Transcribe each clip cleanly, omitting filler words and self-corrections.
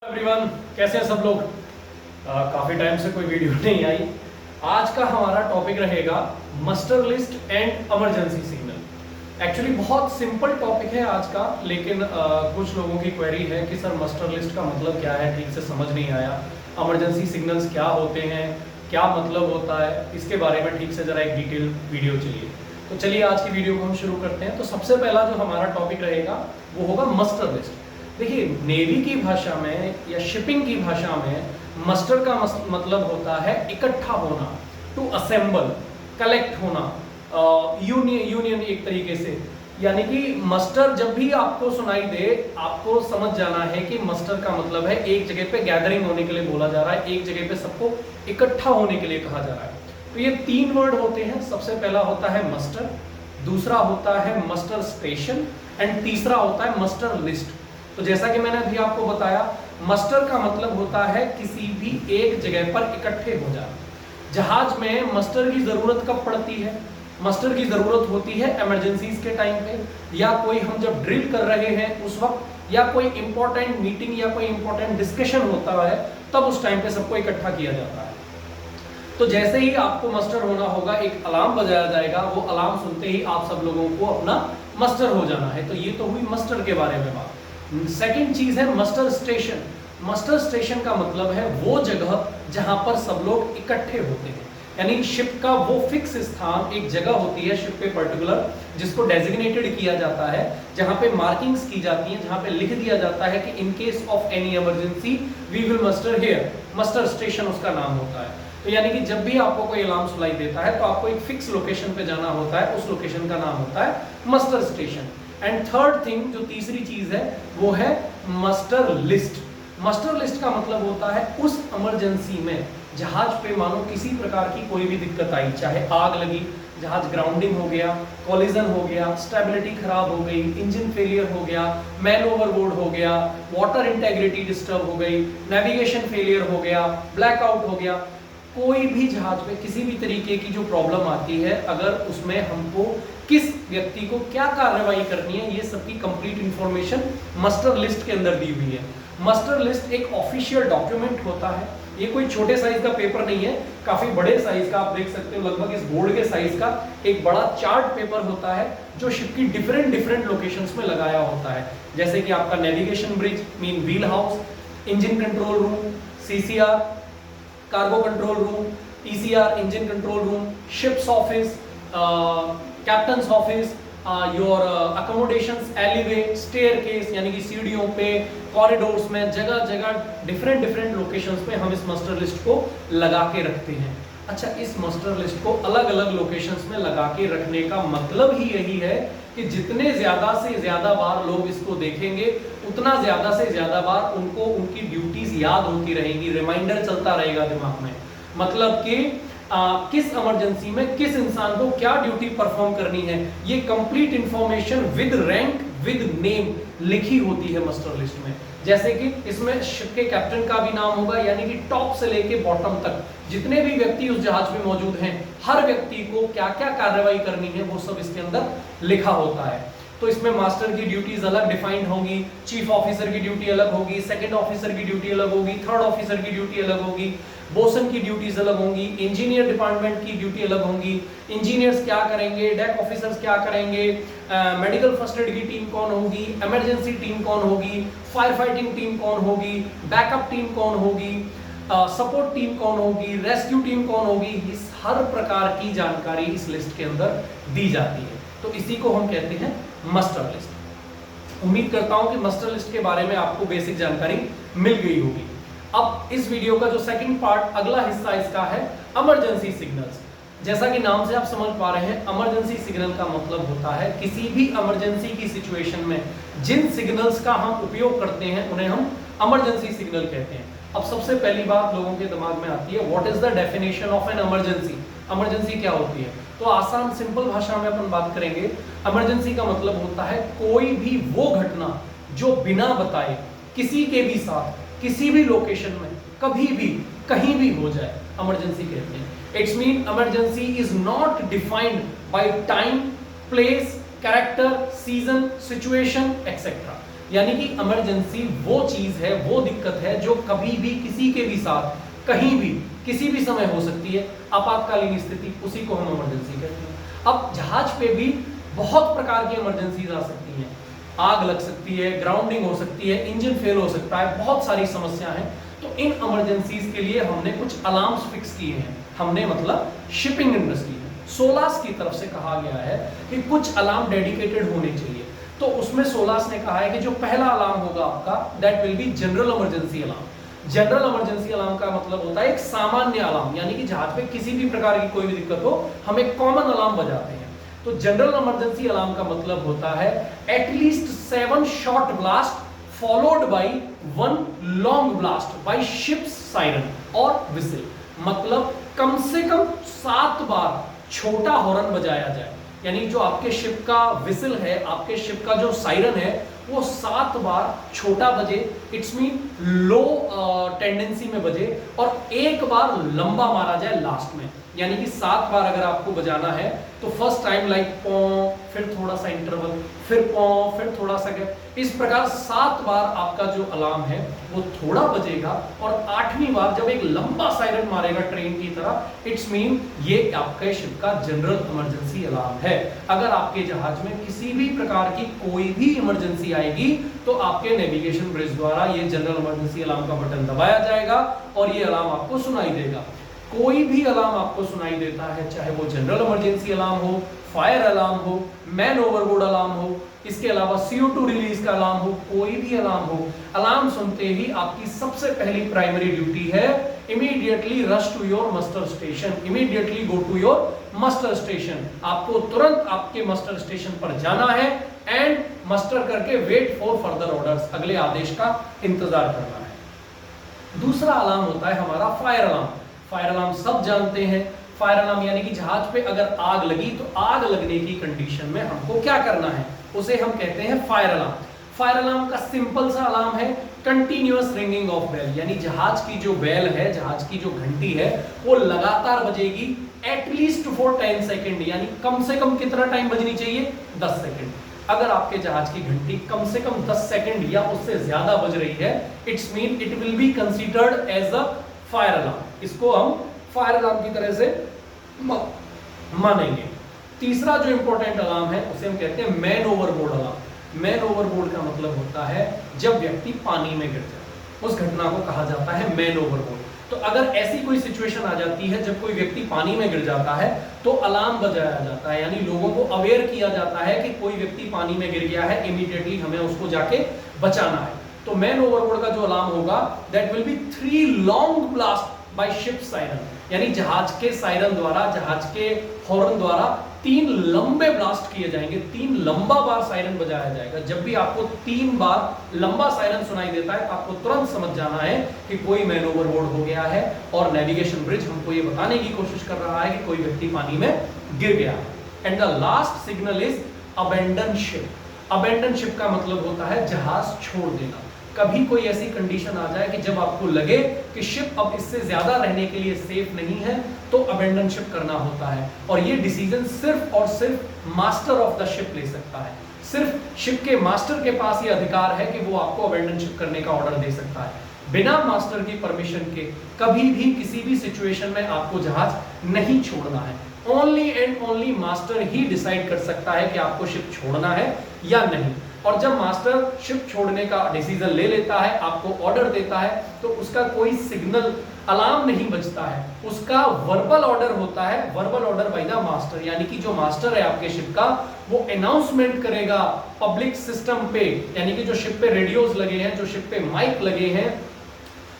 Everyone, कैसे हैं सब लोग। काफ़ी टाइम से कोई वीडियो नहीं आई। आज का हमारा टॉपिक रहेगा muster list and emergency signal. Actually बहुत सिंपल टॉपिक है आज का, लेकिन कुछ लोगों की क्वेरी है कि सर मस्टर लिस्ट का मतलब क्या है, ठीक से समझ नहीं आया। इमरजेंसी सिग्नल्स क्या होते हैं, क्या मतलब होता है, इसके बारे में ठीक से ज़रा एक डिटेल वीडियो चाहिए। तो चलिए आज की वीडियो को हम शुरू करते हैं। तो सबसे पहला जो हमारा टॉपिक रहेगा वो होगा मस्टर लिस्ट। देखिए, नेवी की भाषा में या शिपिंग की भाषा में मस्टर का मतलब होता है इकट्ठा होना, टू असेंबल, कलेक्ट होना, यूनियन एक तरीके से। यानी कि मस्टर जब भी आपको सुनाई दे, आपको समझ जाना है कि मस्टर का मतलब है एक जगह पे गैदरिंग होने के लिए बोला जा रहा है, एक जगह पे सबको इकट्ठा होने के लिए कहा जा रहा है। तो ये तीन वर्ड होते हैं। सबसे पहला होता है मस्टर, दूसरा होता है मस्टर स्टेशन एंड तीसरा होता है मस्टर लिस्ट। तो जैसा कि मैंने अभी आपको बताया, मस्टर का मतलब होता है किसी भी एक जगह पर इकट्ठे हो जाना। जहाज में मस्टर की जरूरत कब पड़ती है? मस्टर की जरूरत होती है इमरजेंसीज के टाइम पे, या कोई हम जब ड्रिल कर रहे हैं उस वक्त, या कोई इंपॉर्टेंट मीटिंग या कोई इंपॉर्टेंट डिस्कशन होता है, तब उस टाइम पे सबको इकट्ठा किया जाता है। तो जैसे ही आपको मस्टर होना होगा, एक अलार्म बजाया जाएगा, वो अलार्म सुनते ही आप सब लोगों को अपना मस्टर हो जाना है। तो ये तो हुई मस्टर के बारे में बात। सेकंड चीज है मस्टर स्टेशन। मस्टर स्टेशन का मतलब है वो जगह जहां पर सब लोग इकट्ठे होते हैं। यानी शिप का वो फिक्स स्थान, एक जगह होती है शिप पे पर्टिकुलर, जिसको डेजिग्नेटेड किया जाता है, जहां पे मार्किंग्स की जाती हैं, जहां पे लिख दिया जाता है कि in case of any emergency we will muster here. Muster station उसका नाम होता है। तो यानी कि जब भी आपको कोई अलार्म सुनाई देता है तो आपको एक फिक्स लोकेशन पे जाना होता है, उस लोकेशन का नाम होता है muster station. And third thing, जो तीसरी चीज है, वो है मस्टर लिस्ट। मस्टर लिस्ट का मतलब होता है उस इमरजेंसी में जहाज पे मानो किसी प्रकार की कोई भी दिक्कत आई, चाहे आग लगी, जहाज ग्राउंडिंग हो गया, कॉलिजन हो गया, स्टेबिलिटी खराब हो गई, इंजन फेलियर हो गया, मैन ओवरबोर्ड हो गया, वाटर इंटेग्रिटी डिस्टर्ब हो गई, नेविगेशन फेलियर हो गया, ब्लैकआउट हो गया, कोई भी जहाज में किसी भी तरीके की जो प्रॉब्लम आती है, अगर उसमें हमको किस व्यक्ति को क्या कार्रवाई करनी है, ये सबकी कंप्लीट इंफॉर्मेशन मस्टर लिस्ट के अंदर दी हुई है। मस्टर लिस्ट एक ऑफिशियल डॉक्यूमेंट होता है। ये कोई छोटे साइज का पेपर नहीं है, काफी बड़े साइज का, आप देख सकते हो लगभग इस बोर्ड के साइज का एक बड़ा चार्ट पेपर होता है, जो शिप की डिफरेंट लोकेशंस में लगाया होता है। जैसे कि आपका navigation bridge mean wheel house, engine control room, CCR cargo control room, ECR engine control room, ship's office, captain's office, your accommodations, alleyway, staircase यानी कि सीढ़ियों पे, कॉरिडोर्स में, जगह जगह डिफरेंट लोकेशंस पे हम इस मस्टर लिस्ट को लगा के रखते हैं। अच्छा, इस मस्टर लिस्ट को अलग अलग लोकेशंस में लगा के रखने का मतलब ही यही है कि जितने ज्यादा से ज्यादा बार लोग इसको देखेंगे, उतना ज्यादा से ज्यादा बार उनको उनकी ड्यूटीज याद होती रहेंगी, रिमाइंडर चलता रहेगा दिमाग में। मतलब कि किस इमरजेंसी में किस इंसान को क्या ड्यूटी परफॉर्म करनी है, ये complete information with rank with name लिखी होती है मस्टर लिस्ट में। जैसे कि इसमें शिप के कैप्टन का भी नाम होगा, यानी कि टॉप से लेके बॉटम तक जितने भी व्यक्ति उस जहाज में मौजूद हैं, हर व्यक्ति को क्या क्या कार्रवाई करनी है वो सब इसके अंदर लिखा होता है। तो इसमें मास्टर की ड्यूटीज अलग डिफाइंड होंगी, चीफ ऑफिसर की ड्यूटी अलग होगी, सेकंड ऑफिसर की ड्यूटी अलग होगी, थर्ड ऑफिसर की ड्यूटी अलग होगी, बोसन की ड्यूटीज अलग होंगी, इंजीनियर डिपार्टमेंट की ड्यूटी अलग होंगी, इंजीनियर्स क्या करेंगे, डेक ऑफिसर्स क्या करेंगे, मेडिकल फर्स्ट एड की टीम कौन होगी, इमरजेंसी टीम कौन होगी, फायर फाइटिंग टीम कौन होगी, बैकअप टीम कौन होगी, सपोर्ट टीम कौन होगी, रेस्क्यू टीम कौन होगी, इस हर प्रकार की जानकारी इस लिस्ट के अंदर दी जाती है। तो इसी को हम कहते हैं मस्टर लिस्ट। उम्मीद करता हूं कि मस्टर लिस्ट के बारे में आपको बेसिक जानकारी मिल गई होगी। अब इस वीडियो का जो सेकंड पार्ट, अगला हिस्सा इसका है इमरजेंसी सिग्नल्स। जैसा कि नाम से आप समझ पा रहे हैं, इमरजेंसी सिग्नल का मतलब होता है किसी भी इमरजेंसी की सिचुएशन में जिन सिग्नल्स का हम उपयोग करते हैं उन्हें हम इमरजेंसी सिग्नल कहते हैं। अब सबसे पहली बात लोगों के दिमाग में आती है, what is the definition of an emergency. Emergency क्या होती है? तो आसान सिंपल भाषा में अपन बात करेंगे। इमरजेंसी का मतलब होता है कोई भी वो घटना जो बिना बताए किसी के भी साथ किसी भी लोकेशन में कभी भी कहीं भी हो जाए, इमरजेंसी कहते हैं। It's mean emergency is not defined by time, place, character, season, situation etcetera. यानी कि इमरजेंसी वो चीज है, वो दिक्कत है जो कभी भी किसी के भी साथ कहीं भी किसी भी समय हो सकती है, आपातकालीन स्थिति, उसी को हम इमरजेंसी कहते हैं। अब जहाज पे भी बहुत प्रकार की इमरजेंसीज आ सकती हैं, आग लग सकती है, ग्राउंडिंग हो सकती है, इंजन फेल हो सकता है, बहुत सारी समस्या हैं। तो इन इमरजेंसीज के लिए हमने कुछ अलार्म्स फिक्स किए हैं। हमने मतलब शिपिंग इंडस्ट्री में सोलास की तरफ से कहा गया है कि कुछ अलार्म डेडिकेटेड होने चाहिए। तो उसमें सोलास ने कहा है कि जो पहला अलार्म होगा आपका, that will be general emergency alarm. General emergency alarm का मतलब होता है एक सामान्य अलार्म, यानी कि जहाज पे किसी भी प्रकार की कोई भी दिक्कत हो, हम एक कॉमन अलार्म बजाते हैं। तो जनरल इमरजेंसी अलार्म का मतलब होता है at least 7 short blast followed by 1 long blast by ships siren और विसिल। मतलब कम से कम 7 बार छोटा हॉर्न बजाया जाए, यानी जो आपके शिप का विसिल है, आपके शिप का जो सायरन है, वो 7 बार छोटा बजे, इट्स मीन लो टेंडेंसी में बजे, और 1 बार लंबा मारा जाए लास्ट में। यानी कि 7 बार अगर आपको बजाना है तो फर्स्ट टाइम लाइक पौ, फिर थोड़ा सा इंटरवल, फिर पौ, फिर थोड़ा सा गैप, इस प्रकार 7 बार आपका जो अलार्म है वो थोड़ा बजेगा, और 8वीं बार जब एक लंबा सायरन मारेगा ट्रेन की तरह, इट्स मीन ये आपके शिप का जनरल इमरजेंसी अलार्म है। अगर आपके जहाज में किसी भी प्रकार की कोई भी इमरजेंसी आएगी तो आपके नेविगेशन ब्रिज द्वारा ये जनरल इमरजेंसी अलार्म का बटन दबाया जाएगा और ये अलार्म आपको सुनाई देगा। कोई भी अलार्म आपको सुनाई देता है, चाहे वो जनरल इमरजेंसी अलार्म हो, फायर अलार्म हो, मैन ओवरबोर्ड अलार्म हो, इसके अलावा CO2 रिलीज का अलार्म हो, कोई भी अलार्म हो, अलार्म सुनते ही आपकी सबसे पहली प्राइमरी ड्यूटी है immediately rush to your muster station, immediately go to your muster station. आपको तुरंत आपके मस्टर स्टेशन पर जाना है एंड मस्टर करके वेट फॉर फर्दर ऑर्डर्स, अगले आदेश का इंतजार करना है। दूसरा अलार्म होता है हमारा फायर अलार्म। फायर अलार्म सब जानते हैं। फायर अलार्म यानी कि जहाज पे अगर आग लगी तो आग लगने की कंडीशन में हमको क्या करना है, उसे हम कहते हैं फायर अलार्म। फायर अलार्म का सिंपल सा अलार्म है कंटिन्यूअस रिंगिंग ऑफ बेल, यानी जहाज की जो बेल है, जहाज की जो घंटी है, वो लगातार बजेगी एटलीस्ट फॉर 10 सेकेंड, यानी कम से कम कितना टाइम बजनी चाहिए, 10 सेकेंड। अगर आपके जहाज की घंटी कम से कम 10 सेकेंड या उससे ज्यादा बज रही है, it's mean it will be considered as a fire alarm. इसको हम फायर अलार्म की तरह से मानेंगे। तीसरा जो इंपॉर्टेंट अलार्म है उसे हम कहते हैं man overboard alarm. Man overboard का मतलब होता है जब व्यक्ति पानी में गिर जाए, उस घटना को कहा जाता है मैन ओवरबोर्ड। तो अगर ऐसी कोई सिचुएशन आ जाती है जब कोई व्यक्ति पानी में गिर जाता है तो अलार्म बजाया जाता है, यानी लोगों को अवेयर किया जाता है कि कोई व्यक्ति पानी में गिर गया है, इमीडिएटली हमें उसको जाके बचाना है। तो मैन ओवरबोर्ड का जो अलार्म होगा that will be 3 long blast by ship siren, यानी जहाज के सायरन द्वारा, जहाज के हॉर्न द्वारा 3 लंबे ब्लास्ट किए जाएंगे, 3 लंबा बार सायरन बजाया जाएगा। जब भी आपको 3 बार लंबा सायरन सुनाई देता है तो आपको तुरंत समझ जाना है कि कोई मैन ओवरबोर्ड हो गया है और नेविगेशन ब्रिज हमको ये बताने की कोशिश कर रहा है कि कोई व्यक्ति पानी में गिर गया है। And the last signal is abandon ship. Abandon ship का मतलब होता है जहाज छोड़ देना। कभी कोई ऐसी कंडीशन आ जाए कि जब आपको लगे कि शिप अब इससे ज्यादा रहने के लिए सेफ नहीं है तो अबेंडन शिप करना होता है, और ये डिसीजन सिर्फ और सिर्फ मास्टर ऑफ द शिप ले सकता है। सिर्फ शिप के मास्टर के पास ये अधिकार है कि वो आपको अबेंडन शिप करने का ऑर्डर दे सकता है। बिना मास्टर की परमिशन के कभी भी किसी भी सिचुएशन में आपको जहाज नहीं छोड़ना है। Only and only master he decide कर सकता है कि आपको शिप छोड़ना है या नहीं। और जब मास्टर शिप छोड़ने का डिसीजन ले लेता है, आपको ऑर्डर देता है, तो उसका कोई सिग्नल अलार्म नहीं बजता है, उसका वर्बल ऑर्डर होता है, verbal order by the master. यानी कि जो मास्टर है आपके शिप का, वो अनाउंसमेंट करेगा पब्लिक सिस्टम पे, यानी कि जो शिप पे रेडियोस लगे हैं, जो शिप पे माइक लगे हैं,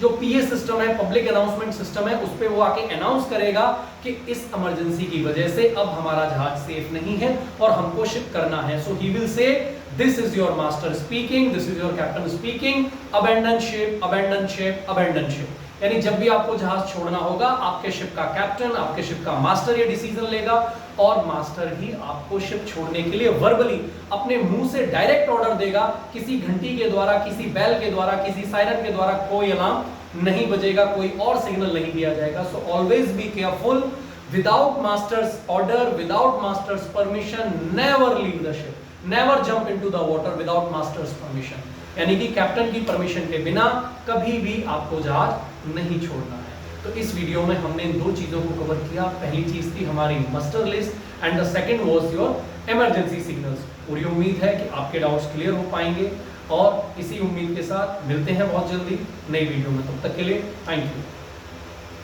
जो पीए सिस्टम है, पब्लिक अनाउंसमेंट सिस्टम है, उस पे वो आके अनाउंस करेगा कि इस इमरजेंसी की वजह से अब हमारा जहाज सेफ नहीं है और हमको शिप करना है। So he will say this is your master speaking, this is your captain speaking, abandon ship, abandon ship, abandon ship. यानी जब भी आपको जहाज छोड़ना होगा, आपके शिप का कैप्टन, आपके शिप का मास्टर ये डिसीजन लेगा, और मास्टर ही आपको शिप छोड़ने के लिए वर्बली अपने मुंह से डायरेक्ट ऑर्डर देगा। किसी घंटी के द्वारा, किसी बेल के द्वारा, किसी सायरन के द्वारा कोई अलार्म नहीं बजेगा, कोई और सिग्नल नहीं दिया जाएगा। So always be careful, without masters order, without masters permission, never leave the ship, never jump into the water without masters permission. यानी कि कैप्टन की परमिशन के बिना कभी भी आपको जहाज नहीं छोड़ना है। तो इस वीडियो में हमने इन 2 चीजों को कवर किया। पहली चीज थी हमारी muster list and the second was your emergency signals. पूरी उम्मीद है कि आपके डाउट्स क्लियर हो पाएंगे और इसी उम्मीद के साथ मिलते हैं बहुत जल्दी नई वीडियो में। तब तक के लिए थैंक यू।